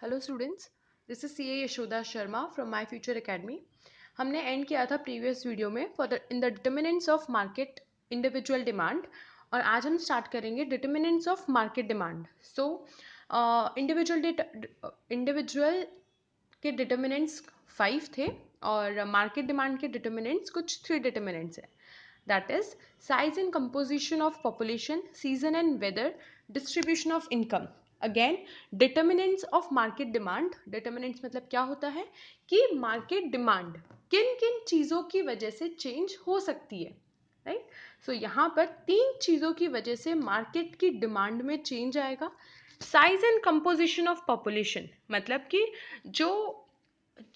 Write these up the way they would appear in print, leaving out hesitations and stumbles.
Hello students, this is C A Yashoda Sharma from my future academy. हमने end किया था previous video में in the determinants of market individual demand, और आज हम स्टार्ट करेंगे determinants of market demand. So individual के डिटर्मिनेंट्स 5 थे और मार्केट डिमांड के डिटर्मिनेंट्स कुछ 3 डिटर्मिनेंट्स हैं। That is size and composition of population, season and weather, distribution of income. Again, determinants of market demand, determinants मतलब क्या होता है कि मार्केट डिमांड किन किन चीज़ों की वजह से चेंज हो सकती है, राइट। सो यहाँ पर 3 चीज़ों की वजह से मार्केट की डिमांड में चेंज आएगा। Size and composition of population मतलब कि जो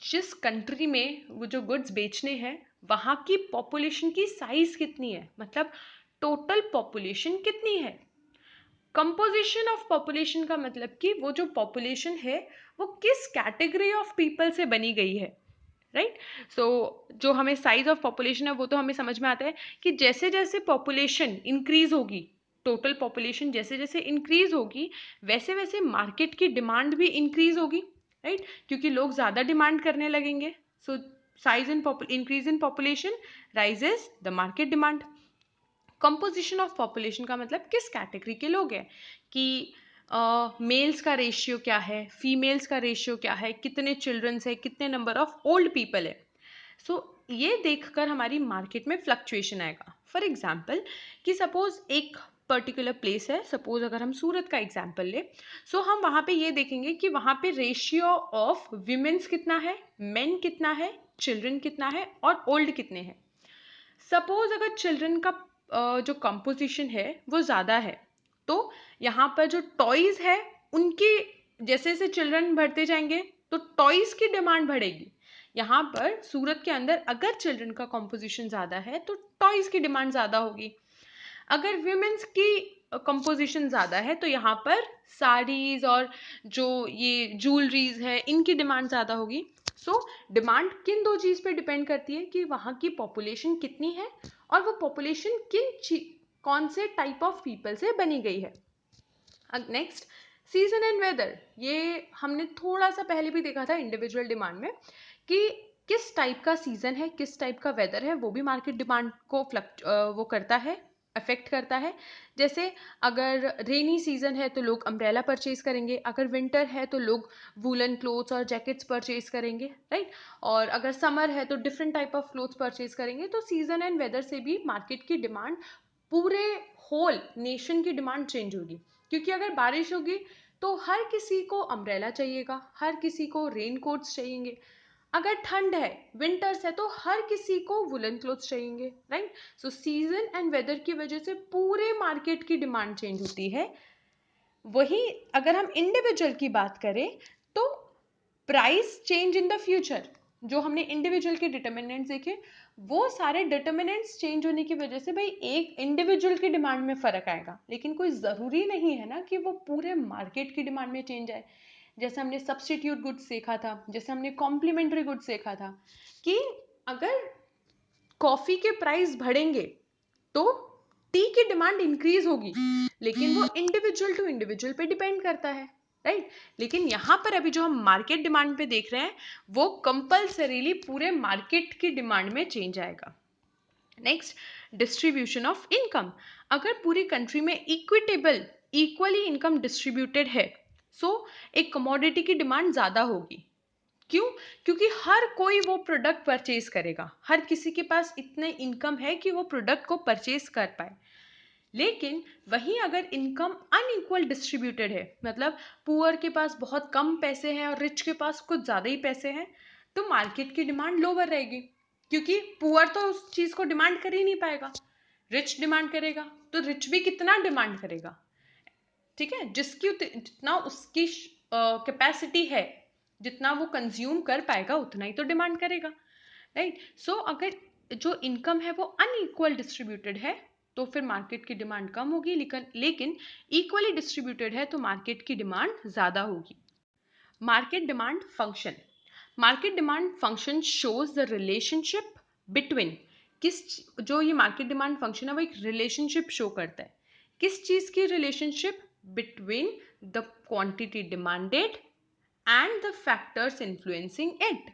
जिस कंट्री में वो जो गुड्स बेचने हैं वहाँ की पॉपुलेशन की साइज कितनी है, मतलब टोटल पॉपुलेशन कितनी है। कंपोजिशन ऑफ पॉपुलेशन का मतलब कि वो जो पॉपुलेशन है वो किस कैटेगरी ऑफ पीपल से बनी गई है, राइट। सो जो हमें साइज ऑफ पॉपुलेशन है वो तो हमें समझ में आता है कि जैसे जैसे पॉपुलेशन इंक्रीज होगी, टोटल पॉपुलेशन जैसे जैसे इंक्रीज होगी वैसे वैसे मार्केट की डिमांड भी इंक्रीज होगी, राइट, क्योंकि लोग ज़्यादा डिमांड करने लगेंगे। So size in increase in population rises the market demand. Composition of population का मतलब किस कैटेगरी के लोग हैं, कि मेल्स का रेशियो क्या है, फीमेल्स का रेशियो क्या है, कितने चिल्ड्रंस है, कितने नंबर ऑफ ओल्ड पीपल है। सो ये देखकर हमारी मार्केट में फ्लक्चुएशन आएगा। फॉर एग्जाम्पल कि सपोज एक पर्टिकुलर प्लेस है, सपोज अगर हम सूरत का एग्जाम्पल ले, सो हम वहाँ पे ये देखेंगे कि वहाँ पे रेशियो ऑफ विमेंस कितना है, मेन कितना है, चिल्ड्रन कितना है और ओल्ड कितने हैं। सपोज अगर चिल्ड्रन का जो कंपोजिशन है वो ज़्यादा है तो यहाँ पर जो टॉयज़ है उनकी, जैसे जैसे चिल्ड्रन बढ़ते जाएंगे तो टॉयज़ की डिमांड बढ़ेगी। यहाँ पर सूरत के अंदर अगर चिल्ड्रन का कंपोजिशन ज़्यादा है तो टॉयज़ की डिमांड ज़्यादा होगी। अगर विमेंस की कंपोजिशन ज़्यादा है तो यहाँ पर साड़ीज़ और जो ये ज्वेलरीज है इनकी डिमांड ज़्यादा होगी। सो डिमांड किन दो चीज़ पे डिपेंड करती है कि वहाँ की पॉपुलेशन कितनी है और वो पॉपुलेशन कौन से टाइप ऑफ पीपल से बनी गई है। नेक्स्ट, सीजन एंड वेदर, ये हमने थोड़ा सा पहले भी देखा था इंडिविजुअल डिमांड में कि किस टाइप का सीजन है, किस टाइप का वेदर है, वो भी मार्केट डिमांड को वो करता है, अफेक्ट करता है। जैसे अगर रेनी सीजन है तो लोग अम्ब्रेला परचेज करेंगे, अगर विंटर है तो लोग वूलन क्लोथ्स और जैकेट्स परचेज करेंगे, राइट। और अगर समर है तो different type of clothes purchase करेंगे। तो सीजन एंड वेदर से भी मार्केट की डिमांड, पूरे होल नेशन की डिमांड चेंज होगी। क्योंकि अगर बारिश होगी तो हर किसी को अम्ब्रेला चाहिएगा, हर किसी को रेन कोट्स चाहिए। अगर ठंड है, विंटर्स है, तो हर किसी को वुलन क्लोथ्स चाहिए, right. So season and weather की वजह से पूरे मार्केट की डिमांड चेंज होती है। वही अगर हम इंडिविजुअल की बात करें तो price change in the future, जो हमने इंडिविजुअल के डिटर्मिनेंट्स देखे वो सारे डिटर्मिनेंट्स चेंज होने की वजह से भाई एक इंडिविजुअल की डिमांड में फर्क आएगा, लेकिन कोई ज़रूरी नहीं है ना कि वो पूरे मार्केट की डिमांड में चेंज आए। जैसे हमने सब्सटीट्यूट गुड्स देखा था, जैसे हमने कॉम्प्लीमेंट्री गुड्स देखा था कि अगर कॉफ़ी के प्राइस बढ़ेंगे तो टी की डिमांड इंक्रीज होगी, लेकिन वो इंडिविजुअल टू इंडिविजुअल पे डिपेंड करता है, राइट। लेकिन यहाँ पर अभी जो हम मार्केट डिमांड पे देख रहे हैं वो कंपल्सरीली पूरे मार्केट की डिमांड में चेंज आएगा। Next, distribution of income. अगर पूरी कंट्री में इक्वली इनकम डिस्ट्रीब्यूटेड है सो एक कमोडिटी की डिमांड ज़्यादा होगी। क्यों? क्योंकि हर कोई वो प्रोडक्ट परचेज करेगा, हर किसी के पास इतने इनकम है कि वो प्रोडक्ट को परचेज कर पाए। लेकिन वहीं अगर इनकम अनइक्वल डिस्ट्रीब्यूटेड है, मतलब पुअर के पास बहुत कम पैसे हैं और रिच के पास कुछ ज़्यादा ही पैसे हैं, तो मार्केट की डिमांड लोअर रहेगी। क्योंकि पुअर तो उस चीज़ को डिमांड कर ही नहीं पाएगा, रिच डिमांड करेगा, तो रिच भी कितना डिमांड करेगा, ठीक है, जितना उसकी कैपेसिटी है, जितना वो कंज्यूम कर पाएगा उतना ही तो डिमांड करेगा, राइट। सो अगर जो इनकम है वो अनइक्वल डिस्ट्रीब्यूटेड है तो फिर मार्केट की डिमांड कम होगी, लेकिन इक्वली डिस्ट्रीब्यूटेड है तो मार्केट की डिमांड ज़्यादा होगी। Market demand function, market demand function shows the relationship between, किस, जो ये मार्केट डिमांड फंक्शन है वो एक रिलेशनशिप शो करता है। किस चीज़ की relationship? Between the quantity demanded and the factors influencing it.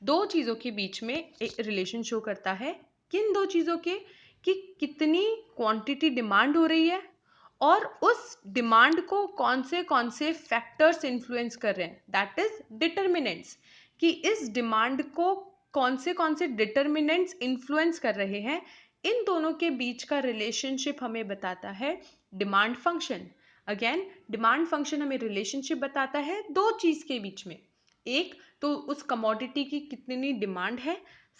दो चीज़ों के बीच में एक रिलेशन शो करता है। किन दो चीज़ों के? कि कितनी क्वांटिटी डिमांड हो रही है और उस डिमांड को कौन से फैक्टर्स इन्फ्लुएंस कर रहे हैं, दैट इज डिटर्मिनेंट्स। कि इस डिमांड को कौन से डिटर्मिनेंट्स इन्फ्लुएंस कर रहे हैं, इन दोनों के बीच का रिलेशनशिप हमें बताता है demand function. Again, demand function हमें रिलेशनशिप बताता है दो चीज़ के बीच में। एक तो उस कमोडिटी की कितनी डिमांड है,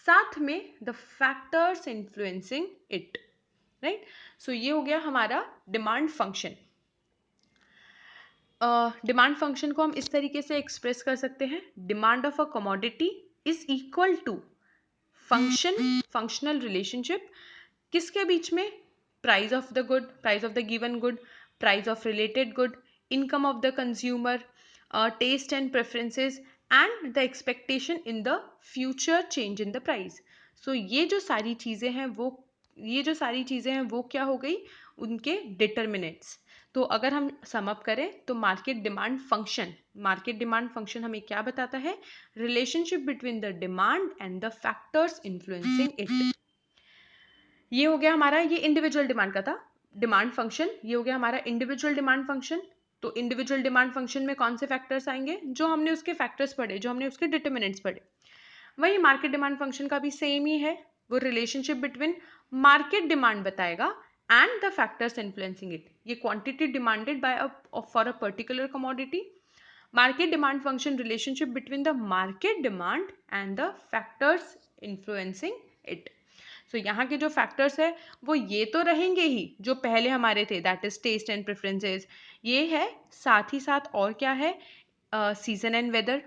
साथ में the factors influencing it, right. So ये हो गया हमारा डिमांड फंक्शन। डिमांड फंक्शन को हम इस तरीके से एक्सप्रेस कर सकते हैं, demand of a commodity is equal to functional relationship किसके बीच में? Price of the good, price of the given good, price of related good, income of the consumer, taste and preferences and the expectation in the future change in the price. So ये जो सारी चीज़ें हैं वो क्या हो गई? उनके डिटर्मिनेंट्स। तो अगर हम सम अप करें तो मार्केट डिमांड फंक्शन हमें क्या बताता है? Relationship between the demand and the factors influencing it. ये हो गया हमारा, ये इंडिविजुअल डिमांड का था डिमांड फंक्शन। ये हो गया हमारा इंडिविजुअल डिमांड फंक्शन। तो इंडिविजुअल डिमांड फंक्शन में कौन से फैक्टर्स आएंगे? जो हमने उसके फैक्टर्स पढ़े, जो हमने उसके डिटर्मिनेंट्स पढ़े। वही मार्केट डिमांड फंक्शन का भी सेम ही है, वो रिलेशनशिप बिटवीन मार्केट डिमांड बताएगा and the factors influencing it. ये quantity demanded by for a particular commodity, market demand function relationship between the market demand and the factors influencing it. So यहाँ के जो factors है वो ये तो रहेंगे ही जो पहले हमारे थे, that is taste and preferences, ये है। साथ ही साथ और क्या है? Season and weather,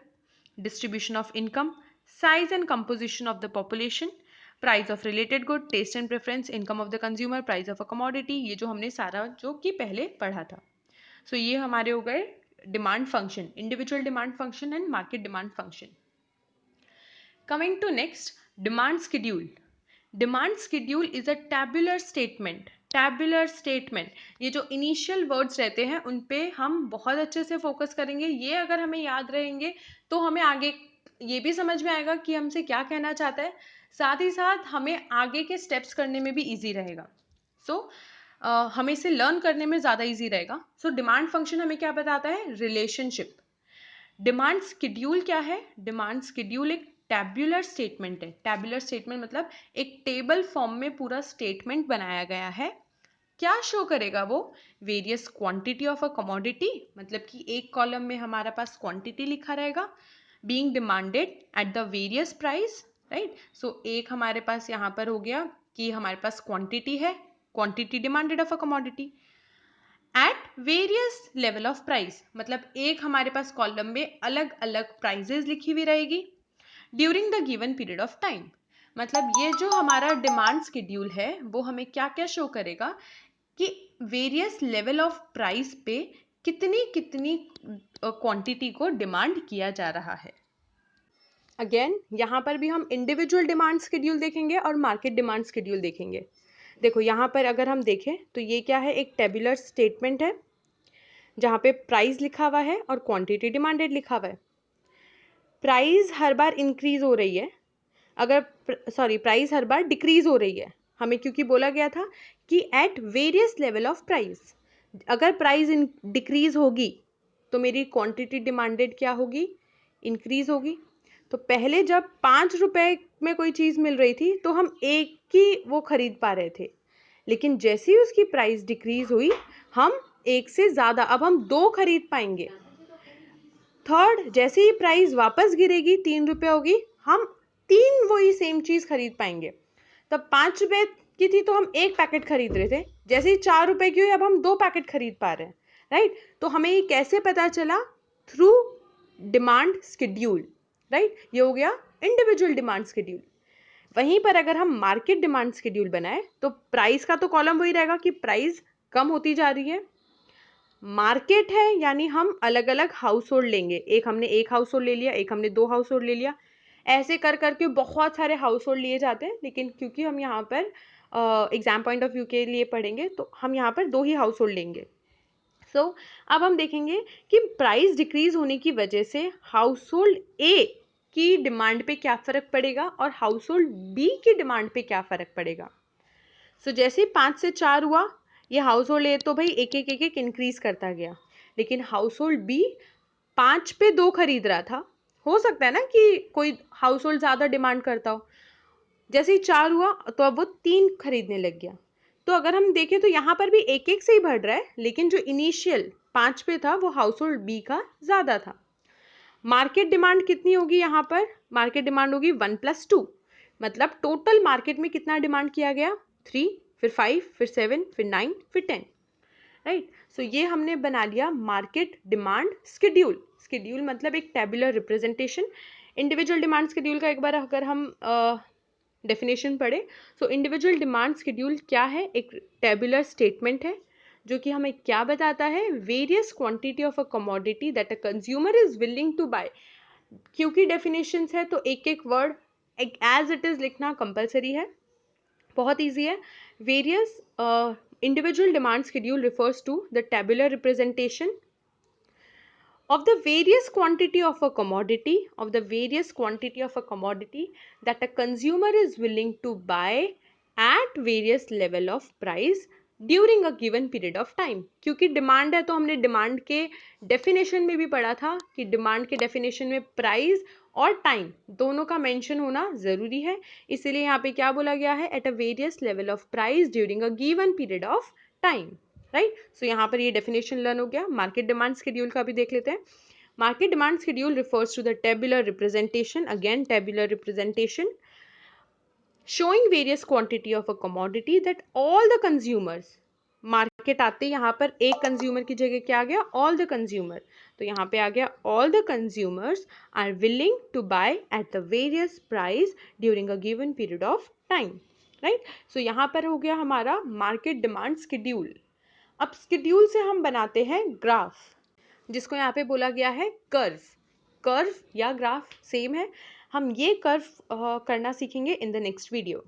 distribution of income, size and composition of the population, price of related good, taste and preference, income of the consumer, price of a commodity, ये जो हमने सारा जो कि पहले पढ़ा था। सो ये हमारे हो गए demand function, individual demand function and market demand function. Coming to next, demand schedule. Demand schedule is a tabular statement. Tabular statement, ये जो इनिशियल वर्ड्स रहते हैं उन पे हम बहुत अच्छे से फोकस करेंगे। ये अगर हमें याद रहेंगे तो हमें आगे ये भी समझ में आएगा कि हमसे क्या कहना चाहता है, साथ ही साथ हमें आगे के स्टेप्स करने में भी इजी रहेगा। सो हमें इसे लर्न करने में ज़्यादा इजी रहेगा। सो डिमांड फंक्शन हमें क्या बताता है? रिलेशनशिप। डिमांड शेड्यूल क्या है? डिमांड शेड्यूल एक टैब्यूलर स्टेटमेंट है। टैब्यूलर स्टेटमेंट मतलब एक टेबल फॉर्म में पूरा स्टेटमेंट बनाया गया है। क्या शो करेगा वो? Various quantity of a commodity, मतलब कि एक कॉलम में हमारे पास क्वांटिटी लिखा रहेगा, being demanded at the various price, right. So एक हमारे पास यहाँ पर हो गया कि हमारे पास क्वांटिटी है, quantity demanded of a commodity at various level of price, मतलब एक हमारे पास कॉलम में अलग अलग प्राइजेस लिखी हुई रहेगी during the given period of time. मतलब ये जो हमारा डिमांड शेड्यूल है वो हमें क्या क्या शो करेगा कि वेरियस लेवल ऑफ प्राइस पे कितनी कितनी क्वांटिटी को डिमांड किया जा रहा है। अगेन यहाँ पर भी हम इंडिविजुअल डिमांड शेड्यूल देखेंगे और मार्केट डिमांड शेड्यूल देखेंगे। देखो यहाँ पर अगर हम देखें तो ये क्या है? एक टेबुलर स्टेटमेंट है जहाँ पे प्राइस लिखा हुआ है और क्वांटिटी डिमांडेड लिखा हुआ है। प्राइस हर बार इंक्रीज हो रही है, प्राइस हर बार डिक्रीज हो रही है हमें, क्योंकि बोला गया था कि eight various level of price. अगर प्राइस डिक्रीज होगी तो मेरी क्वांटिटी डिमांडेड क्या होगी? इंक्रीज होगी। तो पहले जब 5 रुपए में कोई चीज़ मिल रही थी तो हम एक ही वो खरीद पा रहे थे, लेकिन जैसे ही उसकी प्राइस डिक्रीज हुई हम एक से ज़्यादा, अब हम 2 खरीद पाएंगे। थर्ड, जैसे ही प्राइस वापस गिरेगी 3 रुपए होगी, हम 3 वही सेम चीज़ खरीद पाएंगे। तब 5 रुपए की थी तो हम एक पैकेट खरीद रहे थे, जैसे ही 4 रुपए की हुई अब हम 2 पैकेट खरीद पा रहे हैं, राइट। तो हमें ये कैसे पता चला? Through demand schedule, right. ये हो गया इंडिविजुअल डिमांड शेड्यूल। वहीं पर अगर हम मार्केट डिमांड शेड्यूल बनाए तो प्राइस का तो कॉलम वही रहेगा कि प्राइस कम होती जा रही है। मार्केट है यानी हम अलग अलग हाउस होल्ड लेंगे, एक हमने एक हाउस होल्ड ले लिया, एक हमने 2 हाउस होल्ड ले लिया, ऐसे कर करके बहुत सारे हाउस होल्ड लिए जाते हैं। लेकिन क्योंकि हम यहाँ पर एग्जाम पॉइंट ऑफ व्यू के लिए पढ़ेंगे तो हम यहाँ पर 2 ही हाउस होल्ड लेंगे। अब हम देखेंगे कि प्राइस डिक्रीज होने की वजह से हाउस होल्ड ए की डिमांड पे क्या फ़र्क पड़ेगा और हाउस होल्ड बी की डिमांड पे क्या फ़र्क पड़ेगा। जैसे 5 से 4 हुआ, ये हाउस होल्ड ए तो भाई एक इंक्रीज करता गया, लेकिन हाउस होल्ड बी 5 पे 2 खरीद रहा था। हो सकता है ना कि कोई हाउस होल्ड ज़्यादा डिमांड करता हो। जैसे ही 4 हुआ तो अब वो 3 खरीदने लग गया। तो अगर हम देखें तो यहाँ पर भी एक से ही बढ़ रहा है, लेकिन जो इनिशियल 5 पे था वो हाउस होल्ड बी का ज़्यादा था। मार्केट डिमांड कितनी होगी यहाँ पर? मार्केट डिमांड होगी 1+2, मतलब टोटल मार्केट में कितना डिमांड किया गया? 3, फिर 5, फिर 7, फिर 9, फिर 10, राइट। ये हमने बना लिया मार्केट डिमांड स्केड्यूल। स्केड्यूल मतलब एक tabular representation. Individual demand schedule का एक बार अगर हम डेफिनेशन पढ़े, इंडिविजुअल डिमांड स्केड्यूल क्या है? एक टेबुलर स्टेटमेंट है जो कि हमें क्या बताता है? Various quantity of a commodity that a consumer is willing to buy. क्योंकि डेफिनेशंस है तो एक वर्ड एज इट इज लिखना कंपलसरी है, बहुत ईजी है। Various individual demand schedule refers to the tabular representation of the various quantity of a commodity that a consumer is willing to buy at various level of price during a given period of time. क्योंकि demand है तो हमने demand के definition में भी पढ़ा था कि डिमांड के डेफिनेशन में प्राइस और टाइम दोनों का मेंशन होना ज़रूरी है। इसीलिए यहाँ पे क्या बोला गया है? At a various level of price during a given period of time, right. यहाँ पर ये डेफिनेशन लर्न हो गया। मार्केट डिमांड शेड्यूल का भी देख लेते हैं। Market demand schedule refers to the tabular representation, again tabular representation showing various quantity of a commodity that all the consumers, market आते यहाँ पर एक कंज्यूमर की जगह क्या आ गया? All the consumer. तो यहाँ पे आ गया all the consumers are willing to buy at the various price during a given period of time, right. यहाँ पर हो गया हमारा मार्केट डिमांड स्केड्यूल। अब स्केड्यूल से हम बनाते हैं ग्राफ, जिसको यहाँ पे बोला गया है कर्व। कर्व या ग्राफ सेम है, हम ये कर्व करना सीखेंगे इन द नेक्स्ट वीडियो।